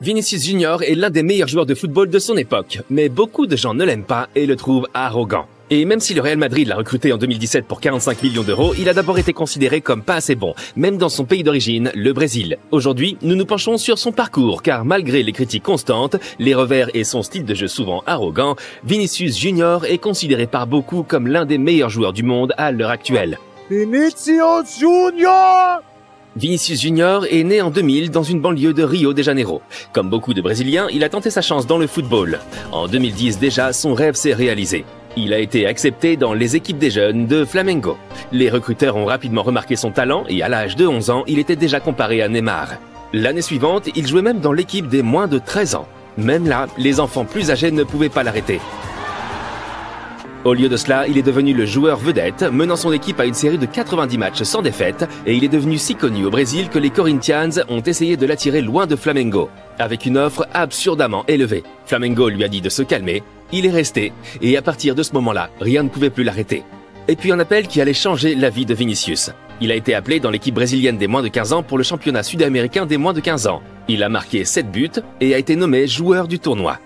Vinicius Junior est l'un des meilleurs joueurs de football de son époque, mais beaucoup de gens ne l'aiment pas et le trouvent arrogant. Et même si le Real Madrid l'a recruté en 2017 pour 45 millions d'euros, il a d'abord été considéré comme pas assez bon, même dans son pays d'origine, le Brésil. Aujourd'hui, nous nous penchons sur son parcours, car malgré les critiques constantes, les revers et son style de jeu souvent arrogant, Vinicius Junior est considéré par beaucoup comme l'un des meilleurs joueurs du monde à l'heure actuelle. Vinicius Junior! Vinicius Junior est né en 2000 dans une banlieue de Rio de Janeiro. Comme beaucoup de Brésiliens, il a tenté sa chance dans le football. En 2010 déjà, son rêve s'est réalisé. Il a été accepté dans les équipes des jeunes de Flamengo. Les recruteurs ont rapidement remarqué son talent et à l'âge de 11 ans, il était déjà comparé à Neymar. L'année suivante, il jouait même dans l'équipe des moins de 13 ans. Même là, les enfants plus âgés ne pouvaient pas l'arrêter. Au lieu de cela, il est devenu le joueur vedette, menant son équipe à une série de 90 matchs sans défaite, et il est devenu si connu au Brésil que les Corinthians ont essayé de l'attirer loin de Flamengo, avec une offre absurdement élevée. Flamengo lui a dit de se calmer, il est resté, et à partir de ce moment-là, rien ne pouvait plus l'arrêter. Et puis un appel qui allait changer la vie de Vinicius. Il a été appelé dans l'équipe brésilienne des moins de 15 ans pour le championnat sud-américain des moins de 15 ans. Il a marqué 7 buts et a été nommé joueur du tournoi.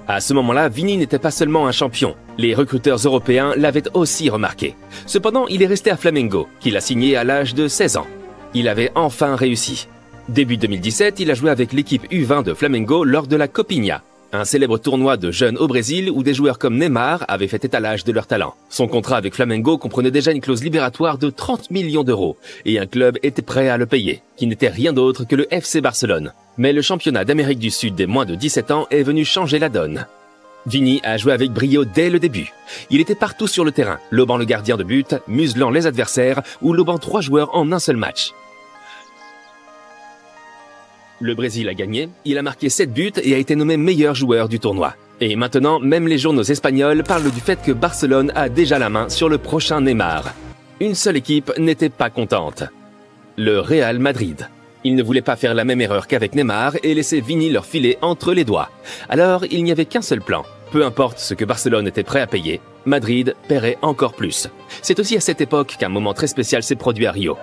À ce moment-là, Vini n'était pas seulement un champion. Les recruteurs européens l'avaient aussi remarqué. Cependant, il est resté à Flamengo, qu'il a signé à l'âge de 16 ans. Il avait enfin réussi. Début 2017, il a joué avec l'équipe U20 de Flamengo lors de la Copinha, un célèbre tournoi de jeunes au Brésil où des joueurs comme Neymar avaient fait étalage de leur talent. Son contrat avec Flamengo comprenait déjà une clause libératoire de 30 millions d'euros et un club était prêt à le payer, qui n'était rien d'autre que le FC Barcelone. Mais le championnat d'Amérique du Sud des moins de 17 ans est venu changer la donne. Vini a joué avec brio dès le début. Il était partout sur le terrain, lobant le gardien de but, muselant les adversaires ou lobant 3 joueurs en un seul match. Le Brésil a gagné, il a marqué 7 buts et a été nommé meilleur joueur du tournoi. Et maintenant, même les journaux espagnols parlent du fait que Barcelone a déjà la main sur le prochain Neymar. Une seule équipe n'était pas contente. Le Real Madrid. Ils ne voulaient pas faire la même erreur qu'avec Neymar et laisser Vini leur filer entre les doigts. Alors, il n'y avait qu'un seul plan. Peu importe ce que Barcelone était prêt à payer, Madrid paierait encore plus. C'est aussi à cette époque qu'un moment très spécial s'est produit à Rio.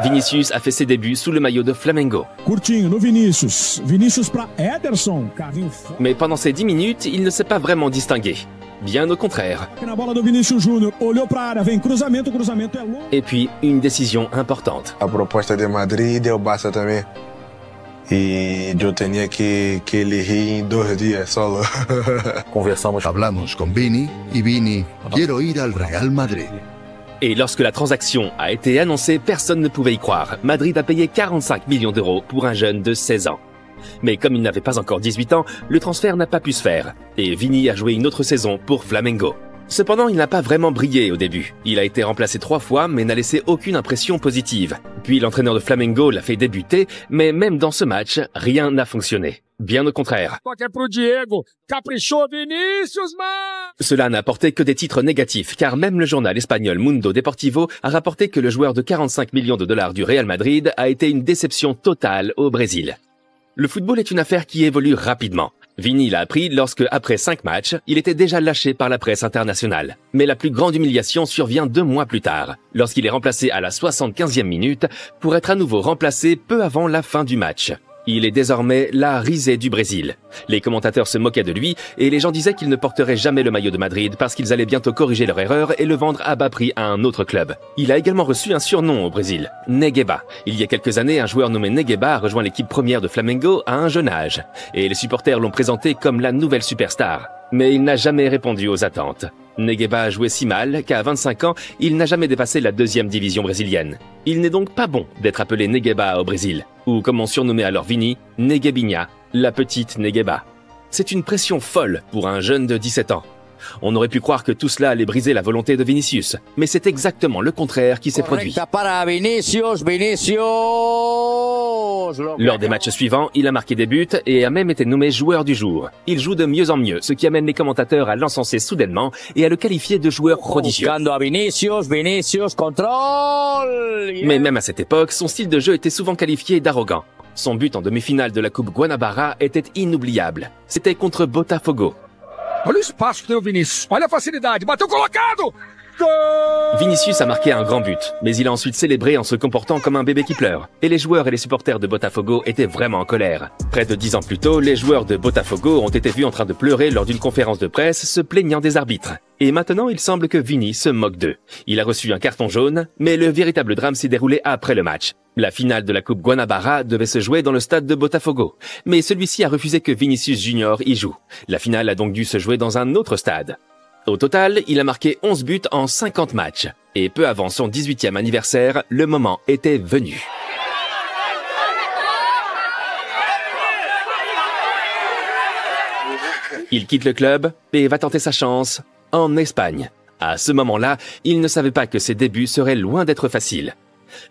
Vinicius a fait ses débuts sous le maillot de Flamengo. Curtinho no Vinicius. Vinicius para Ederson. Mais pendant ces 10 minutes, il ne s'est pas vraiment distingué. Bien au contraire. Et puis, une décision importante. A proposta de Madrid e o Barça também. E eu tinha que elegir em 2 dias solo. Hablamos con Vini y Vini, quiero ir al Real Madrid. Et lorsque la transaction a été annoncée, personne ne pouvait y croire. Madrid a payé 45 millions d'euros pour un jeune de 16 ans. Mais comme il n'avait pas encore 18 ans, le transfert n'a pas pu se faire. Et Vini a joué une autre saison pour Flamengo. Cependant, il n'a pas vraiment brillé au début. Il a été remplacé 3 fois, mais n'a laissé aucune impression positive. Puis l'entraîneur de Flamengo l'a fait débuter, mais même dans ce match, rien n'a fonctionné. Bien au contraire. Cela n'a apporté que des titres négatifs, car même le journal espagnol Mundo Deportivo a rapporté que le joueur de 45 millions de dollars du Real Madrid a été une déception totale au Brésil. Le football est une affaire qui évolue rapidement. Vini l'a appris lorsque, après 5 matchs, il était déjà lâché par la presse internationale. Mais la plus grande humiliation survient 2 mois plus tard, lorsqu'il est remplacé à la 75e minute pour être à nouveau remplacé peu avant la fin du match. Il est désormais la risée du Brésil. Les commentateurs se moquaient de lui et les gens disaient qu'il ne porterait jamais le maillot de Madrid parce qu'ils allaient bientôt corriger leur erreur et le vendre à bas prix à un autre club. Il a également reçu un surnom au Brésil, Negueba. Il y a quelques années, un joueur nommé Negueba a rejoint l'équipe première de Flamengo à un jeune âge et les supporters l'ont présenté comme la nouvelle superstar. Mais il n'a jamais répondu aux attentes. Negueba a joué si mal qu'à 25 ans, il n'a jamais dépassé la 2e division brésilienne. Il n'est donc pas bon d'être appelé Negueba au Brésil, ou comme on surnommait alors Vini, Neguebinha, la petite Negueba. C'est une pression folle pour un jeune de 17 ans. On aurait pu croire que tout cela allait briser la volonté de Vinicius, mais c'est exactement le contraire qui s'est produit. Lors des matchs suivants, il a marqué des buts et a même été nommé joueur du jour. Il joue de mieux en mieux, ce qui amène les commentateurs à l'encenser soudainement et à le qualifier de joueur prodigieux. Mais même à cette époque, son style de jeu était souvent qualifié d'arrogant. Son but en demi-finale de la Coupe Guanabara était inoubliable. C'était contre Botafogo. Olha o espaço que tem o Vinícius. Olha a facilidade. Bateu colocado! Vinicius a marqué un grand but, mais il a ensuite célébré en se comportant comme un bébé qui pleure. Et les joueurs et les supporters de Botafogo étaient vraiment en colère. Près de 10 ans plus tôt, les joueurs de Botafogo ont été vus en train de pleurer lors d'une conférence de presse, se plaignant des arbitres. Et maintenant, il semble que Vini se moque d'eux. Il a reçu un carton jaune, mais le véritable drame s'est déroulé après le match. La finale de la Coupe Guanabara devait se jouer dans le stade de Botafogo, mais celui-ci a refusé que Vinicius Junior y joue. La finale a donc dû se jouer dans un autre stade. Au total, il a marqué 11 buts en 50 matchs. Et peu avant son 18e anniversaire, le moment était venu. Il quitte le club et va tenter sa chance en Espagne. À ce moment-là, il ne savait pas que ses débuts seraient loin d'être faciles.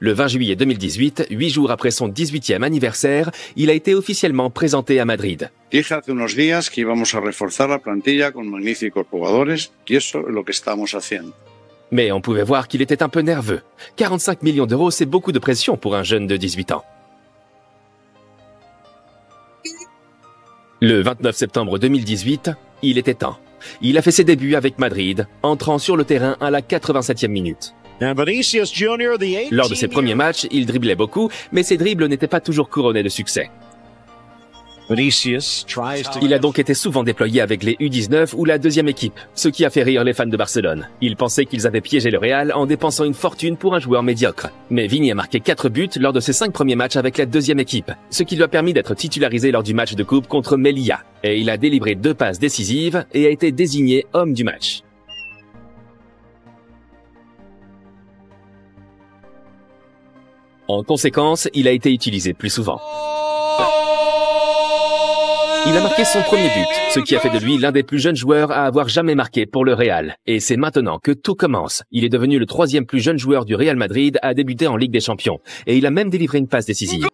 Le 20 juillet 2018, 8 jours après son 18e anniversaire, il a été officiellement présenté à Madrid. Dije hace unos días que íbamos a reforzar la plantilla con magníficos jugadores y eso es lo que estamos haciendo. Mais on pouvait voir qu'il était un peu nerveux. 45 millions d'euros, c'est beaucoup de pression pour un jeune de 18 ans. Le 29 septembre 2018, il était temps. Il a fait ses débuts avec Madrid, entrant sur le terrain à la 87e minute. Lors de ses premiers matchs, il driblait beaucoup, mais ses dribbles n'étaient pas toujours couronnés de succès. Il a donc été souvent déployé avec les U19 ou la deuxième équipe, ce qui a fait rire les fans de Barcelone. Ils pensaient qu'ils avaient piégé le Real en dépensant une fortune pour un joueur médiocre. Mais Vini a marqué 4 buts lors de ses 5 premiers matchs avec la deuxième équipe, ce qui lui a permis d'être titularisé lors du match de coupe contre Melilla. Et il a délivré 2 passes décisives et a été désigné homme du match. En conséquence, il a été utilisé plus souvent. Il a marqué son premier but, ce qui a fait de lui l'un des plus jeunes joueurs à avoir jamais marqué pour le Real. Et c'est maintenant que tout commence. Il est devenu le 3e plus jeune joueur du Real Madrid à débuter en Ligue des Champions. Et il a même délivré une passe décisive.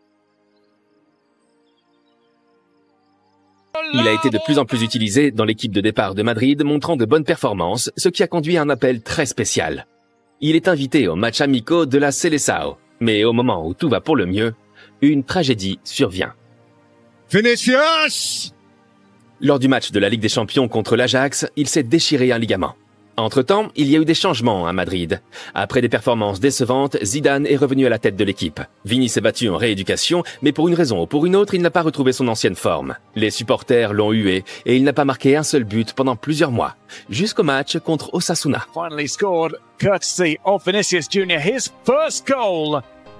Il a été de plus en plus utilisé dans l'équipe de départ de Madrid, montrant de bonnes performances, ce qui a conduit à un appel très spécial. Il est invité aux matchs amicaux de la Seleção. Mais au moment où tout va pour le mieux, une tragédie survient. Vinicius! Lors du match de la Ligue des Champions contre l'Ajax, il s'est déchiré un ligament. Entre-temps, il y a eu des changements à Madrid. Après des performances décevantes, Zidane est revenu à la tête de l'équipe. Vini s'est battu en rééducation, mais pour une raison ou pour une autre, il n'a pas retrouvé son ancienne forme. Les supporters l'ont hué et il n'a pas marqué un seul but pendant plusieurs mois, jusqu'au match contre Osasuna.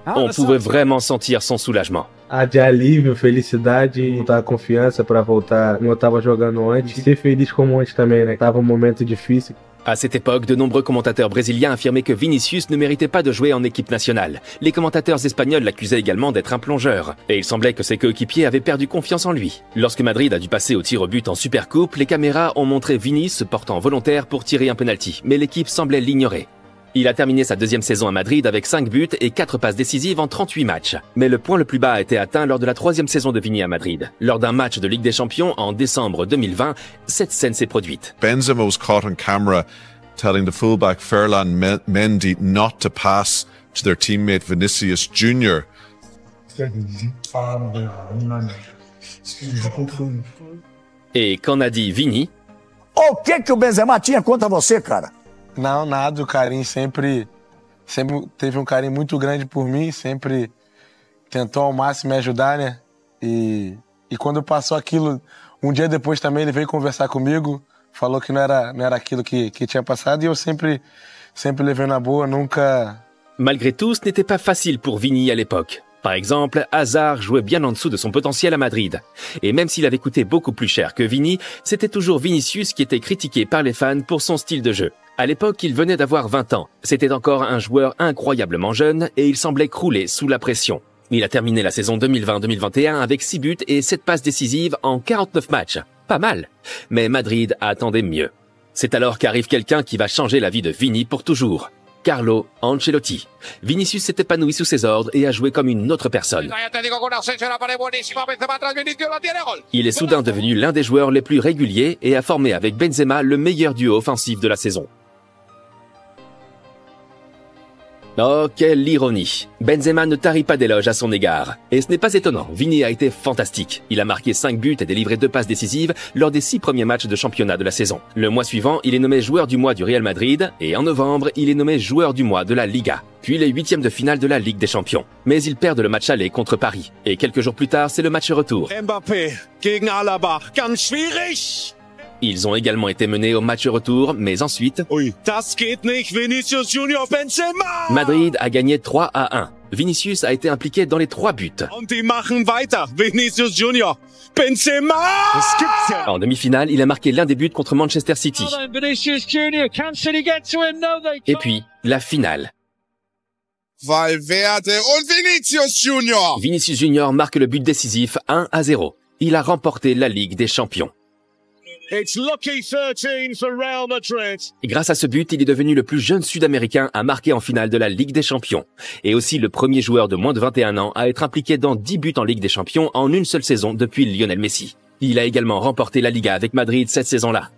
On pouvait vraiment sentir son soulagement. De alívio, felicidade, voltar a confiança para voltar como eu estava jogando antes, ser feliz como antes também, né? Tava momento difícil. À cette époque, de nombreux commentateurs brésiliens affirmaient que Vinicius ne méritait pas de jouer en équipe nationale. Les commentateurs espagnols l'accusaient également d'être un plongeur. Et il semblait que ses coéquipiers avaient perdu confiance en lui. Lorsque Madrid a dû passer au tir au but en Supercoupe, les caméras ont montré Vini se portant volontaire pour tirer un penalty, mais l'équipe semblait l'ignorer. Il a terminé sa deuxième saison à Madrid avec 5 buts et 4 passes décisives en 38 matchs. Mais le point le plus bas a été atteint lors de la 3e saison de Vini à Madrid. Lors d'un match de Ligue des Champions en décembre 2020, cette scène s'est produite. Benzema was caught on camera telling the fullback Ferland Mendy not to pass to their teammate Vinicius Junior. Et qu'en a dit Vini? O que o Benzema tinha contra você, cara? Não, nada, o carinho sempre teve um carinho muito grande por mim, sempre tentou ao máximo me ajudar, né? E quando passou aquilo, dia depois também ele veio conversar comigo, falou que não era aquilo que tinha passado e eu sempre levei na boa, nunca... Malgré tout, ce n'était pas facile pour Vini à l'époque. Par exemple, Hazard jouait bien en dessous de son potentiel à Madrid. Et même s'il avait coûté beaucoup plus cher que Vini, c'était toujours Vinicius qui était critiqué par les fans pour son style de jeu. À l'époque, il venait d'avoir 20 ans. C'était encore un joueur incroyablement jeune et il semblait crouler sous la pression. Il a terminé la saison 2020-2021 avec 6 buts et 7 passes décisives en 49 matchs. Pas mal. Mais Madrid attendait mieux. C'est alors qu'arrive quelqu'un qui va changer la vie de Vini pour toujours. Carlo Ancelotti. Vinicius s'est épanoui sous ses ordres et a joué comme une autre personne. Il est soudain devenu l'un des joueurs les plus réguliers et a formé avec Benzema le meilleur duo offensif de la saison. Oh, quelle ironie. Benzema ne tarit pas d'éloges à son égard. Et ce n'est pas étonnant, Vini a été fantastique. Il a marqué 5 buts et délivré 2 passes décisives lors des 6 premiers matchs de championnat de la saison. Le mois suivant, il est nommé joueur du mois du Real Madrid et en novembre, il est nommé joueur du mois de la Liga. Puis les 8e de finale de la Ligue des Champions. Mais ils perdent le match aller contre Paris. Et quelques jours plus tard, c'est le match retour. Mbappé gegen Alaba, ganz schwierig. Ils ont également été menés au match retour, mais ensuite... Ui, das geht nicht, Vinicius Junior Benzema! Madrid a gagné 3-1. Vinicius a été impliqué dans les 3 buts. Und die machen weiter, Vinicius Junior Benzema! Das gibt's ja. En demi-finale, il a marqué l'un des buts contre Manchester City. Vinicius Junior, can City get to him? No, they can't. Et puis, la finale. Valverde und Vinicius Junior! Vinicius Junior marque le but décisif 1-0. Il a remporté la Ligue des Champions. It's lucky 13 for Real Madrid. Et grâce à ce but, il est devenu le plus jeune Sud-Américain à marquer en finale de la Ligue des Champions. Et aussi le premier joueur de moins de 21 ans à être impliqué dans 10 buts en Ligue des Champions en une seule saison depuis Lionel Messi. Il a également remporté la Liga avec Madrid cette saison-là.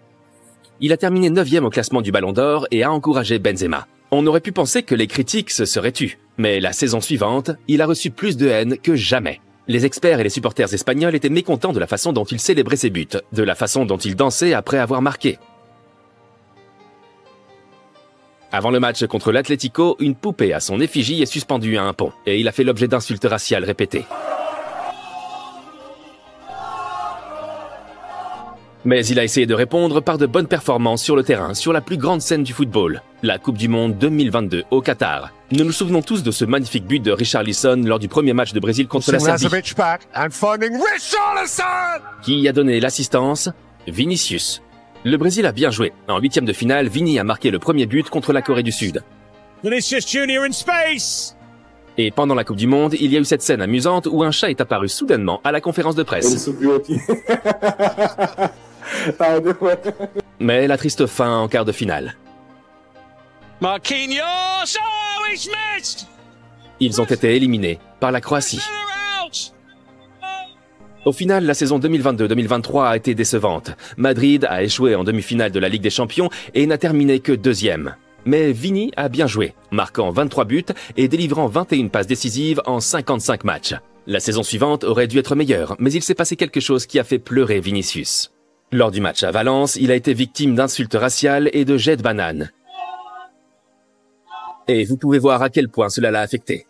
Il a terminé 9e au classement du Ballon d'Or et a encouragé Benzema. On aurait pu penser que les critiques se seraient tues. Mais la saison suivante, il a reçu plus de haine que jamais. Les experts et les supporters espagnols étaient mécontents de la façon dont il célébrait ses buts, de la façon dont il dansait après avoir marqué. Avant le match contre l'Atlético, une poupée à son effigie est suspendue à un pont, et il a fait l'objet d'insultes raciales répétées. Mais il a essayé de répondre par de bonnes performances sur le terrain, sur la plus grande scène du football, la Coupe du Monde 2022 au Qatar. Nous nous souvenons tous de ce magnifique but de Richarlison lors du premier match de Brésil contre la Serbie, qui a donné l'assistance Vinicius. Le Brésil a bien joué. En 8e de finale, Vini a marqué le premier but contre la Corée du Sud. Vinicius Junior in space. Et pendant la Coupe du Monde, il y a eu cette scène amusante où un chat est apparu soudainement à la conférence de presse. Mais la triste fin en quart de finale. Marquinhos, oh, he's missed. Ils ont été éliminés par la Croatie. Au final, la saison 2022-2023 a été décevante. Madrid a échoué en demi-finale de la Ligue des Champions et n'a terminé que 2e. Mais Vini a bien joué, marquant 23 buts et délivrant 21 passes décisives en 55 matchs. La saison suivante aurait dû être meilleure, mais il s'est passé quelque chose qui a fait pleurer Vinicius. Lors du match à Valence, il a été victime d'insultes raciales et de jets de bananes. Et vous pouvez voir à quel point cela l'a affecté.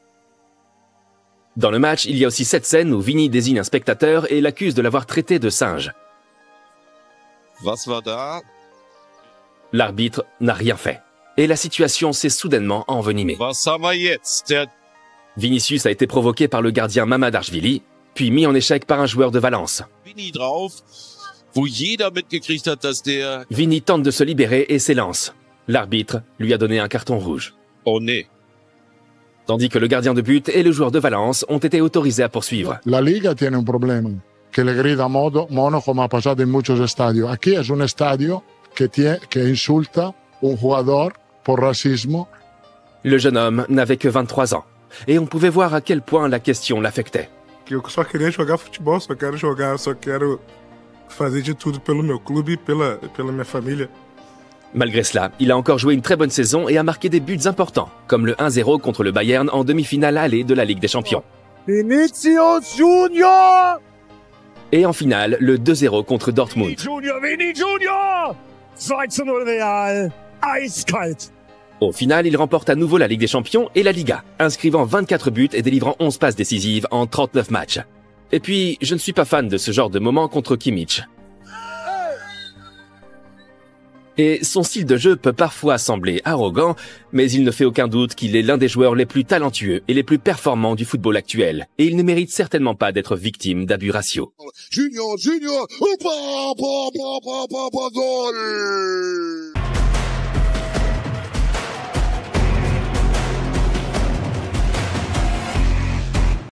Dans le match, il y a aussi cette scène où Vini désigne un spectateur et l'accuse de l'avoir traité de singe. Was war da? L'arbitre n'a rien fait. Et la situation s'est soudainement envenimée. Was haben wir jetzt? Vinicius a été provoqué par le gardien Mamadashvili, puis mis en échec par un joueur de Valence. Vini drauf, wo jeder mitgekriegt hat, dass der... Vini tente de se libérer et s'élance. L'arbitre lui a donné un carton rouge. Oh nee. Tandis que le gardien de but et le joueur de Valence ont été autorisés à poursuivre. La Liga tiene un problema, que le grita mono como ha pasado en muchos estadios. Aquí es un estadio que insulta un jugador por racismo. Le jeune homme n'avait que 23 ans, et on pouvait voir à quel point la question l'affectait. Eu só queria jogar futebol, só quero fazer de tudo pelo meu clube, pela minha família. Malgré cela, il a encore joué une très bonne saison et a marqué des buts importants, comme le 1-0 contre le Bayern en demi-finale aller de la Ligue des Champions. Vinicius Junior! Et en finale, le 2-0 contre Dortmund. Vini Junior! 2-0 Real, eiskalt! Au final, il remporte à nouveau la Ligue des Champions et la Liga, inscrivant 24 buts et délivrant 11 passes décisives en 39 matchs. Et puis, je ne suis pas fan de ce genre de moment contre Kimmich. Et son style de jeu peut parfois sembler arrogant, mais il ne fait aucun doute qu'il est l'un des joueurs les plus talentueux et les plus performants du football actuel. Et il ne mérite certainement pas d'être victime d'abus raciaux. Junior, goal!